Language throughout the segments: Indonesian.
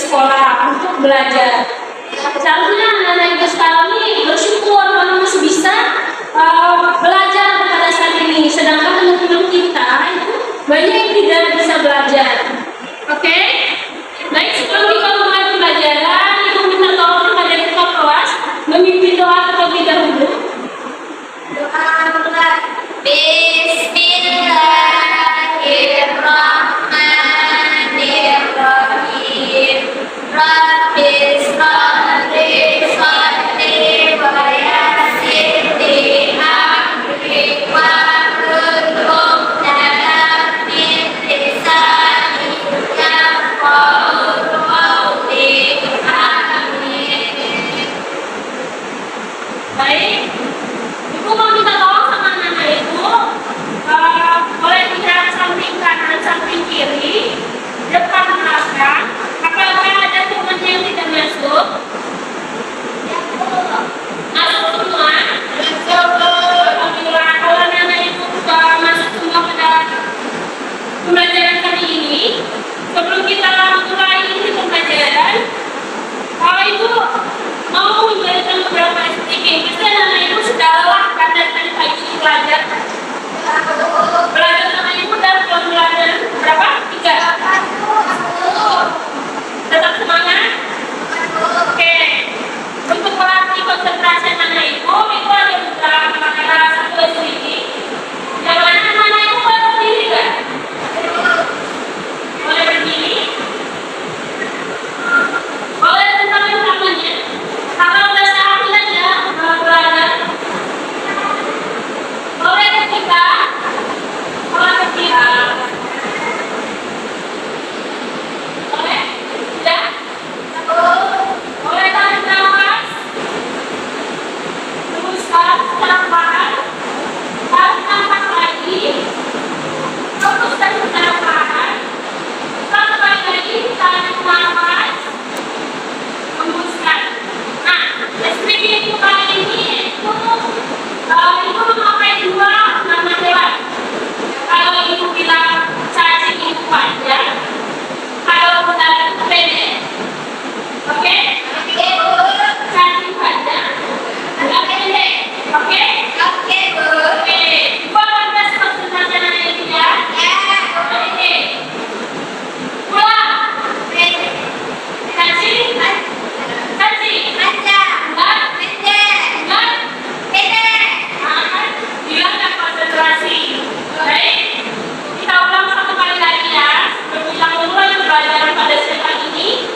sekolah untuk belajar. Seharusnya anak-anak Ibu sekarang ini bersyukur kalau masih bisa belajar pada saat ini. Sedangkan teman-teman kita itu banyak yang tidak bisa belajar. Oke? Baik, sebelum kita mulai pembelajaran, Ibu minta tolong kepada ketua kelas memimpin doa terlebih dahulu. Doa Bismillahirrahmanirrahim. Rabbis sholli wa yassir amri wahlul 'uqdatam min lisani yafqahu qawli. Amin. Baik, Ibu mau minta tolong sama anak-anak Ibu, boleh bicara samping kanan, samping kiri, depan belakang. Apakah ada temannya yang tidak masuk? Masuk semua? Alhamdulillah. Kalau anak-anak Ibu sudah masuk semua pada pembelajaran kali ini, sebelum kita mulai inti pembelajaran, kalau Ibu mau memberikan beberapa sedikit, pasti anak-anak Ibu sudah lelah kan dari tadi pagi belajar. Belajar sama Ibu dan pembelajaran berapa? 3. Tetap semangat? Oke. Untuk melatih konsentrasi anak Ibu ada beberapa cara satu sedikit. Yang mana anak Ibu boleh berdiri nggak? Boleh berdiri? Boleh tentangin tangannya. Kalau udah saatnya ya belajar. Boleh kita? Boleh kita? Boleh? Tidak? Boleh tarik nafas? Teruskan setelah makan. Tarik nafas lagi. Teruskan setelah makan. Sampai lagi tarik nafas. Hembuskan. Nah, speaking itu kali ini itu Ibu memakai 2 nama hewan. Kalau Ibu bilang cacing itu panjang, kalau benar itu pendek. Oke? Cacing panjang, enggak pendek. Oke? Oke, Bu. Oke. Ibu akan kasih konsentrasi anak Ibu ya. Oke. Pulang. Cacing. Cacing. Panjang. Enggak. Pendek. Enggak. Pendek. Bilang dan konsentrasi. Baik, kita ulang 1 kali lagi ya. Sebelum kita mulai pembelajaran pada sesi ini.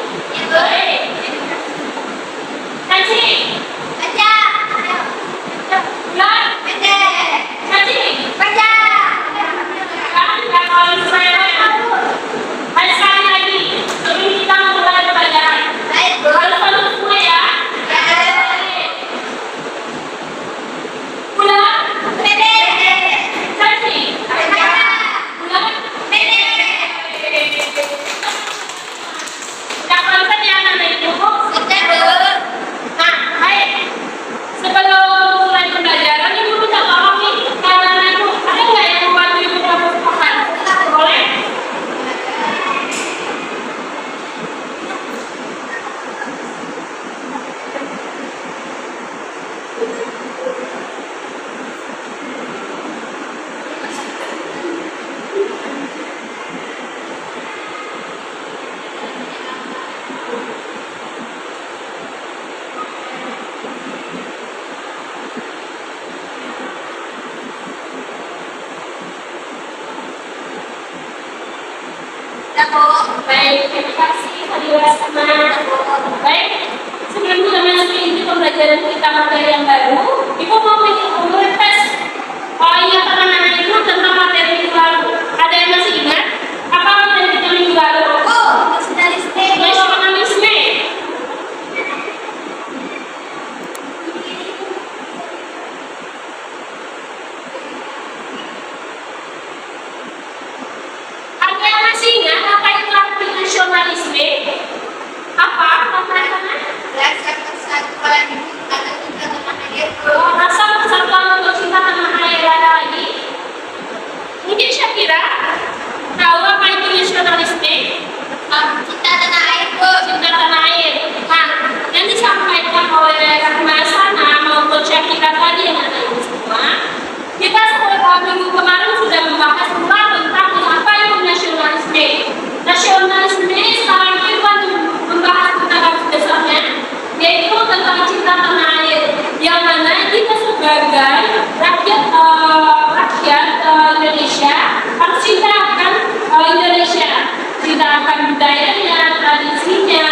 Baik. Cacing. Panjang. Bulan. Pendek. Cacing. Panjang. Kan yang paling saya. Baik, sekali lagi. Sebelum kita mulai pembelajaran. Baik, Bu. Harus satu semua ya. Baik. Bulan. Pendek. Cacing. Panjang. Bulan. Pendek. Udah konsen ya anak-anak Ibu? Sudah, Bu. Nah, baik. Sebelum mulai pembelajaran, Ibu minta tolong nih karena Ibu ada nggak yang membantu Ibu dalam makan? Boleh? Sudah, Bu. Baik, terima kasih Fadila sama. Baik, sebelum kita masuk ke inti pembelajaran kita materi yang baru, Ibu mau mengetes ingatan anak-anak Ibu tentang materi minggu lalu. Ada yang masih ingat? Apa materi kita minggu lalu? Nasionalisme. Nasionalisme. Ada yang masih ingat apa itu arti nasionalisme? Apa? Apa? cinta tanah air, yang mana kita sebagai rakyat Indonesia harus cinta akan Indonesia, cinta akan budayanya, tradisinya,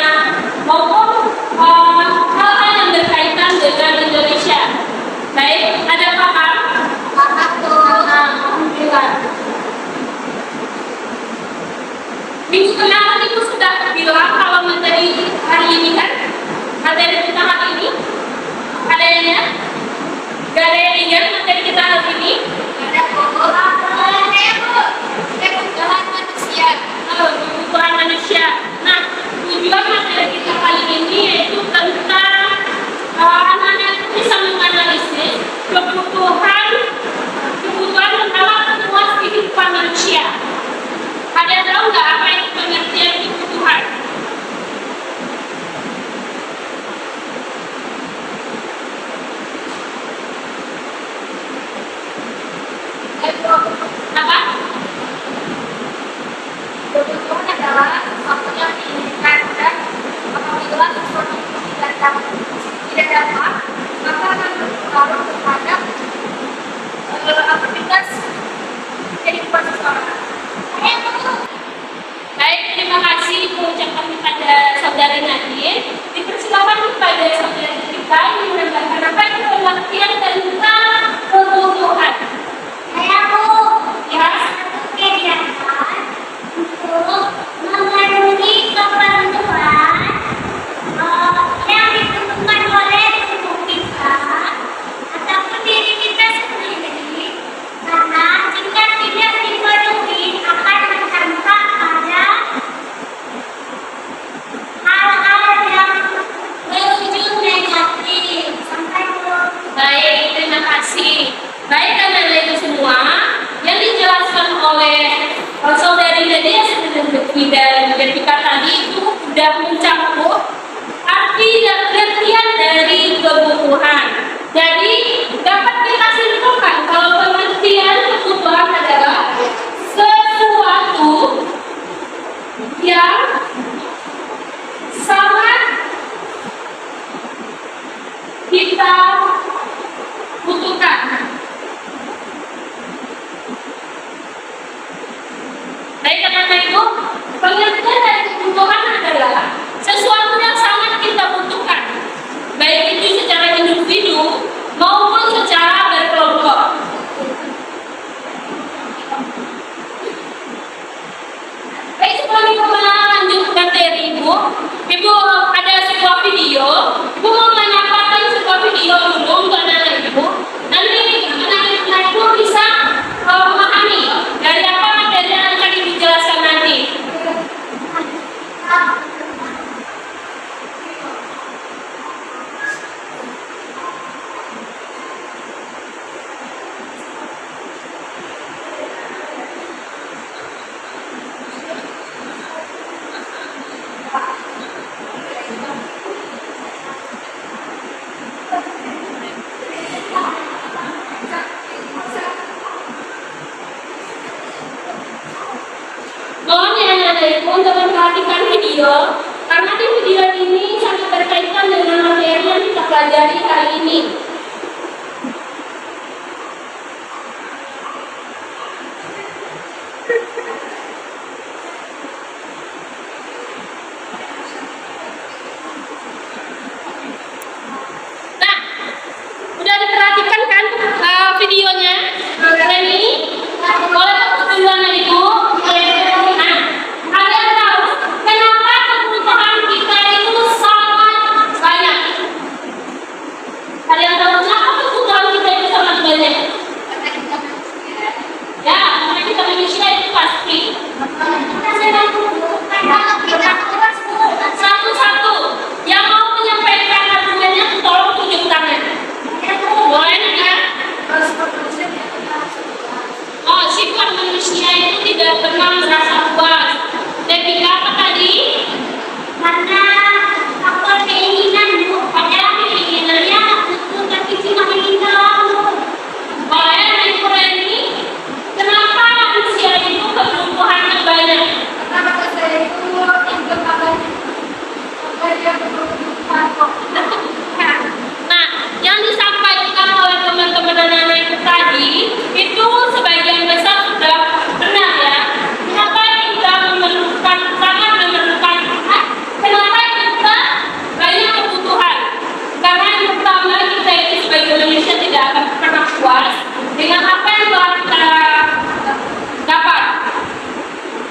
maupun hal-hal yang berkaitan dengan Indonesia. Baik, ada paham? Paham tuh. Alhamdulillah. Minggu kemarin itu sudah bilang kalau materi hari ini kan, materi kita hari ini ada yang ingat? Gak ada yang ingat materi kita hari ini? Ada pokok. Saya Bu. Kebutuhan manusia. Kebutuhan manusia. Nah, tujuan materi kita kali ini yaitu tentang anak-anak itu bisa menganalisis kebutuhan dan alat puas kehidupan manusia. Ada yang tahu nggak apa itu pengertian kebutuhan? Apa? Kebutuhan adalah sesuatu yang diinginkan dan apabila sesuatu itu tidak dapat, maka akan berpengaruh terhadap aktivitas kehidupan seseorang. Baik, terima kasih ucapan kepada saudari Nadir. Dipersilakan kepada saudari kita yang menambahkan apa itu pengertian tentang kebutuhan. Saya Bu, Ya, kegiatan untuk memenuhi keperluan yang ditentukan oleh tubuh kita ataupun diri kita sendiri, karena jika tidak dipenuhi akan berdampak pada hal-hal yang berujung negatif. Sampai Bu. baik, terima kasih. Baik, karena itu semua yang dijelaskan oleh saudari Nadia dan ketika tadi itu sudah mencakup arti dan pengertian dari kebutuhan. Jadi dapat kita simpulkan kalau pengertian kebutuhan adalah sesuatu yang sangat kita butuhkan. Baik, karena itu pengertian dari kebutuhan adalah sesuatu yang sangat kita butuhkan, baik itu secara individu maupun secara berkelompok. Baik, sebelum Ibu melanjut materi Ibu ada sebuah video. Ibu mau menyampaikan sebuah video dulu untuk anak Ibu. Nanti anak Ibu bisa memahami dari apa materi yang akan dijelaskan nanti. Mohon ya anak-anak untuk memperhatikan video, karena di video ini sangat berkaitan dengan materi yang kita pelajari hari ini. Nah, udah diperhatikan kan videonya? Ini boleh tepuk duluan Ibu. Nah, ada yang tahu kenapa kebutuhan kita itu tidak akan pernah puas dengan apa yang telah kita dapat.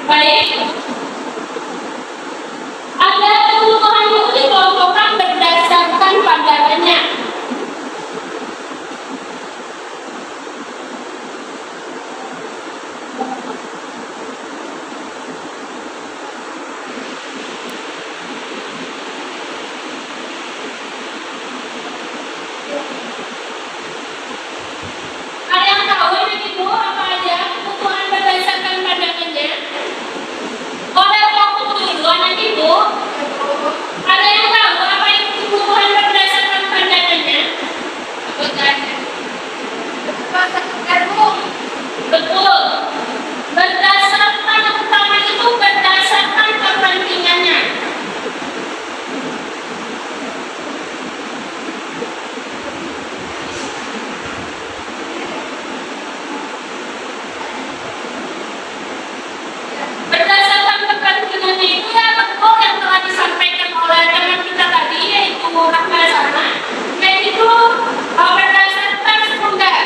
Baik, ada kebutuhan itu dikelompokkan berdasarkan pandangannya. Ada yang tahu ini itu apa aja kebutuhan berdasarkan pandangannya? Oleh fokus dulu anak ibu. Ada yang tahu apa itu kebutuhan berdasarkan pandangannya? Betul. Berdasarkan yang pertama itu berdasarkan kepentingannya. Berdasarkan kepentingannya itu ya betul yang telah disampaikan oleh teman kita tadi, yaitu Rahma Sana, yaitu berdasarkan sekunder.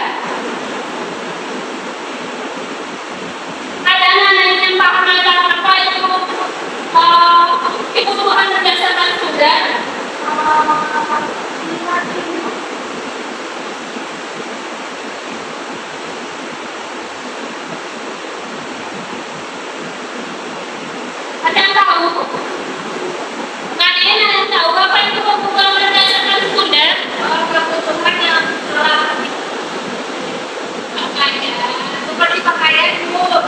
Ada anak yang paham apa itu kebutuhan berdasarkan sekunder? Ada yang tahu? Nggak ada yang tahu apa itu kebutuhan berdasarkan sekunder? Kebutuhan yang seperti pakaian itu.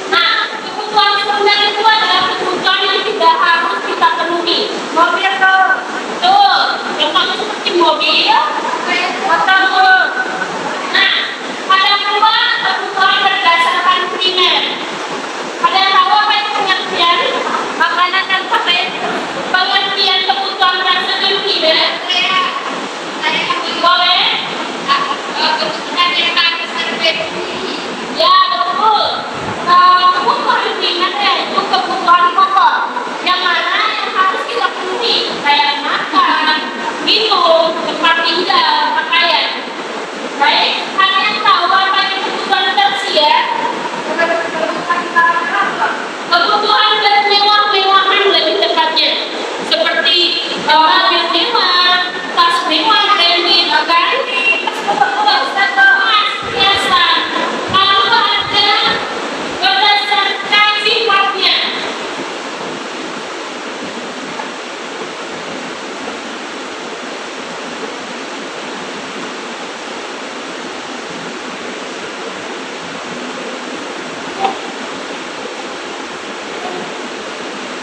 Nah, kebutuhan sekunder itu adalah kebutuhan yang tidak harus kita penuhi. Mobil tuh, contohnya seperti mobil, betul. Nah, ada pula kebutuhan berdasarkan primer. Ada yang tahu apa itu pengertian? Makanan dan pakaian. Pengertian kebutuhan berdasarkan primer. Boleh? Kebutuhan yang harus terpenuhi. Ya, betul. Kebutuhan primer itu kebutuhan pokok. Yang mana yang harus kita penuhi, kayak makan, minum, tempat tinggal, pakaian. Baik, ada yang tahu apa itu kebutuhan tersier? Kebutuhan bermewah-mewahan lebih tepatnya, seperti mobil mewah, tas mewah, branded, kan? Hiasan. Lalu ada berdasarkan sifatnya.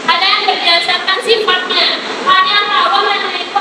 Ada yang berdasarkan sifatnya. Ada yang tahu mana itu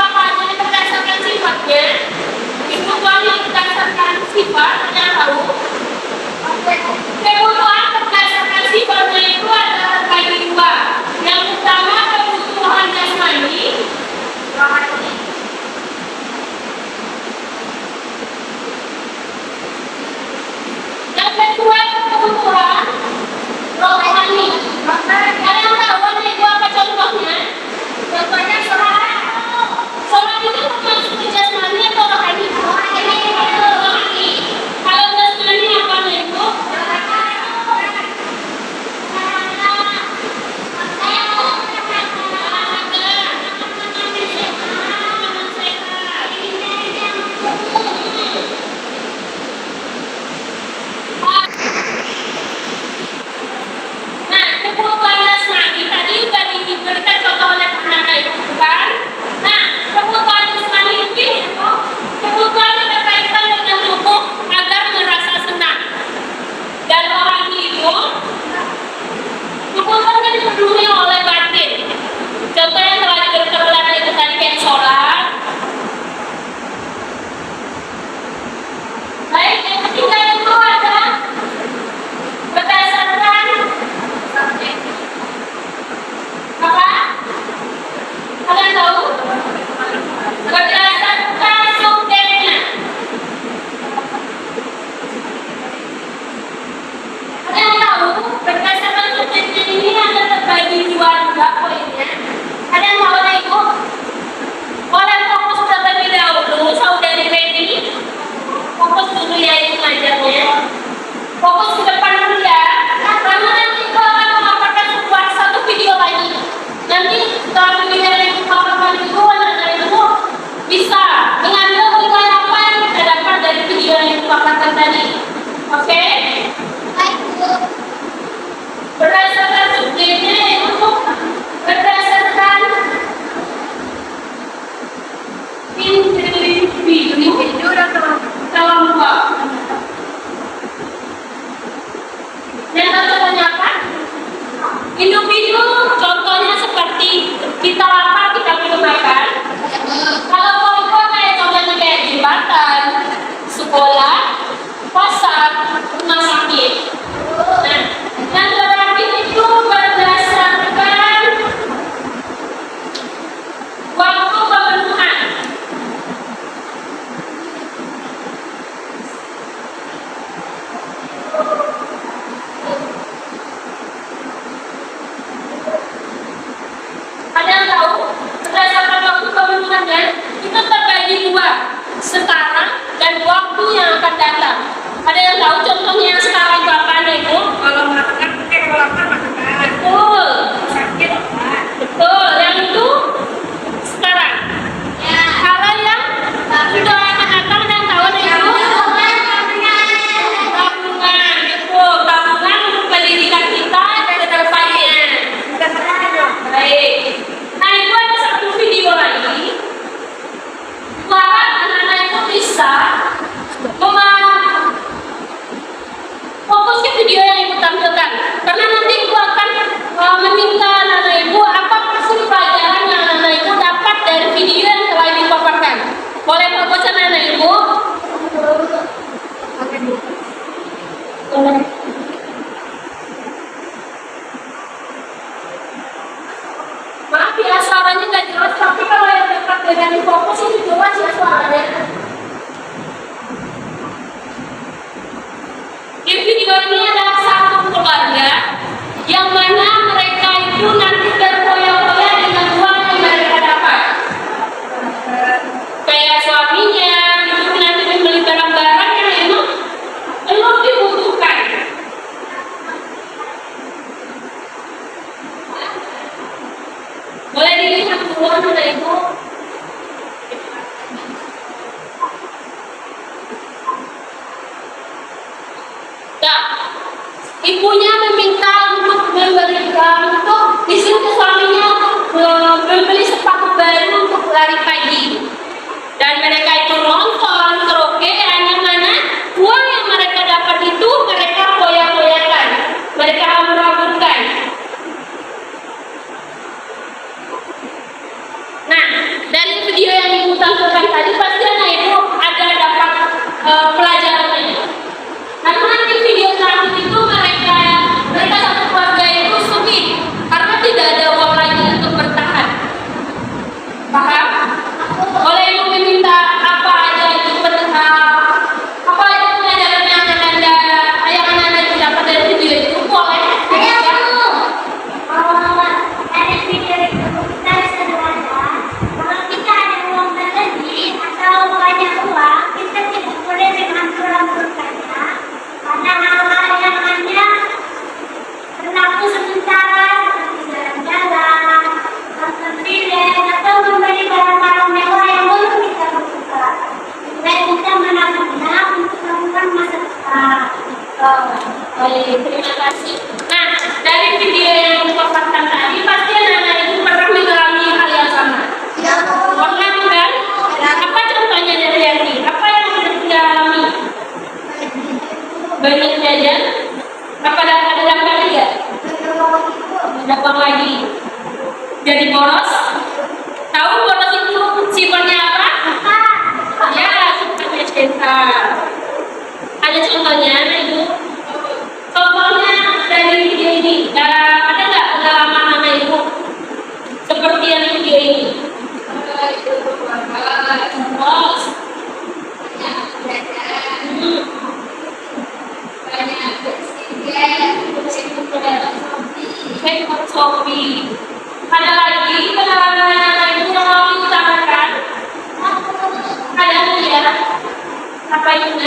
tahu contohnya yang sekarang itu apa nih Bu? Kalau makan, kalau lapar makan. Betul. Sakit obat. Betul. Yang itu sekarang. Ya. Kalau yang sudah akan dan tahun itu tabungan. Betul. Tabungan untuk pendidikan kita ke depannya. Bukan sakit dong. Baik. Nah itu ada satu video lagi. Buat anak-anak itu bisa fokus ke video yang ibu tampilkan. Karena nanti ibu akan meminta anak-anak ibu apa sih pelajaran yang anak-anak ibu dapat dari video yang telah ibu paparkan. Boleh fokus anak-anak ibu? Oke, Bu. Maaf ya suaranya nggak jelas, tapi kalau yang dekat dengan fokus itu jelas ya suaranya. Di video ini ada satu keluarga yang mana mereka itu nanti berfoya-foya dengan uang yang mereka dapat. Kayak suaminya itu nanti membeli barang-barang yang memang belum dibutuhkan. Boleh dilihat dulu anak ibu. Ya, ibunya meminta untuk untuk disuruh ke suaminya membeli sepatu baru untuk lari pagi. Dan mereka itu nonton karaokean yang mana uang yang mereka dapat itu mereka foya-foyakan, mereka hambur-hamburkan. Nah, dari video yang ibu tampilkan tadi pasti anak ibu ada dapat pelajarannya. Karena nanti video terakhir itu mereka satu keluarga itu sedih karena tidak ada uang lagi untuk bertahan. Paham? Boleh ibu meminta apa aja itu apa aja pelajaran yang anda itu dapat dari video itu boleh? Dari video itu kita bisa belajar kalau kita ada uang berlebih atau banyak uang, kita tidak boleh menghancur-hancurkannya karena hal-hal yang hanya berlaku sementara seperti jalan-jalan, nonton film, atau membeli barang-barang mewah yang belum kita butuhkan. Dan kita menabungnya untuk melakukan masa depan. Baik, terima kasih. Nah, dari video yang dipaparkan tadi pasti anak-anak itu pernah mengalami hal yang sama. Pernah bukan? Apa contohnya dari Yanti? Apa yang sudah kita alami? Banyak jajan. Apa ada dampak lagi ya? Dampak lagi. Jadi boros. Tahu boros itu sifatnya apa? Ya, sifatnya setan. Ada contohnya, nah itu. Contohnya dari video ini, ada nggak pengalaman anak ibu seperti yang video ini? Boros. Saya Shopee. Ada lagi pengalaman anak ibu yang mau diutamakan? Ada ya? Apa itu?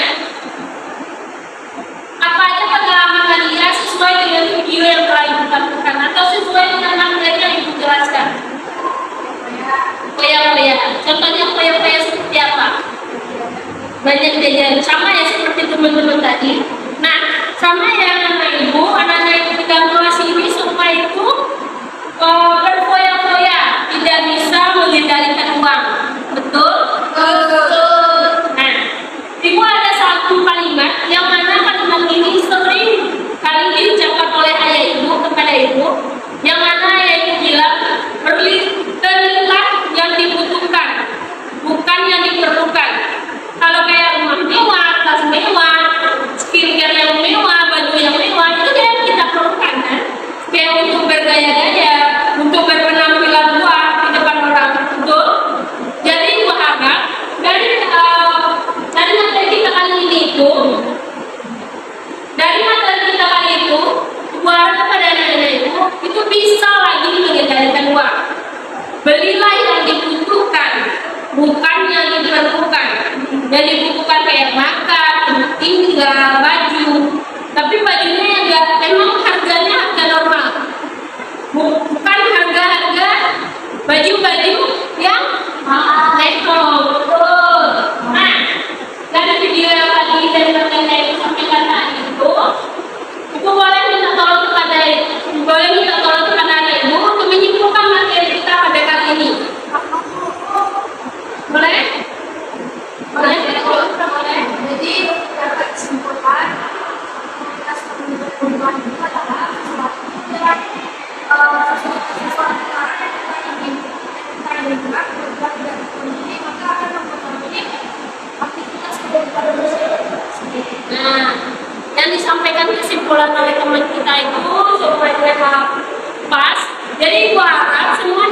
Apa aja pengalaman kalian sesuai dengan video yang telah ibu tampilkan atau sesuai dengan materi yang ibu jelaskan? Foya-foya. Contohnya foya-foya seperti apa? Banyak jajan. Sama ya seperti teman-teman tadi. Nah, sama ya anak-anak ibu dalam kelas ini semua itu berfoya-foya, tidak bisa mengendalikan uang. Betul? Betul. Nah, ibu ada satu kalimat yang mana kalimat ini sering kali diucapkan oleh ayah ibu kepada ibu, yang mana ayah ibu bilang belilah yang dibutuhkan, bukan yang diperlukan. Kalau kayak rumah mewah, tas mewah, skincare yang mewah, baju yang mewah, itu yang kita perlukan kan? Kayak untuk bergaya-gaya, untuk berpenampilan luar di depan orang, betul? Jadi ibu harap dari materi kita kali ini itu, ibu harap kepada anak-anak itu bisa lagi mengendalikan uang. Belilah yang dibutuhkan, bukan yang diperlukan. Yang dibutuhkan kayak makan, tinggal, baju, baju-baju yang netral, betul. Nah, dari video yang tadi dari materi yang disampaikan tadi itu, Ibu boleh minta tolong kepada Ibu untuk menyimpulkan materi kita pada kali ini. Boleh? Boleh? Boleh. Jadi dapat disimpulkan komunitas perubahan itu adalah sesuatu yang maka akan mempengaruhi aktivitas kehidupan sendiri. Nah, yang disampaikan kesimpulan oleh teman kita itu supaya pas. Jadi Ibu harap semua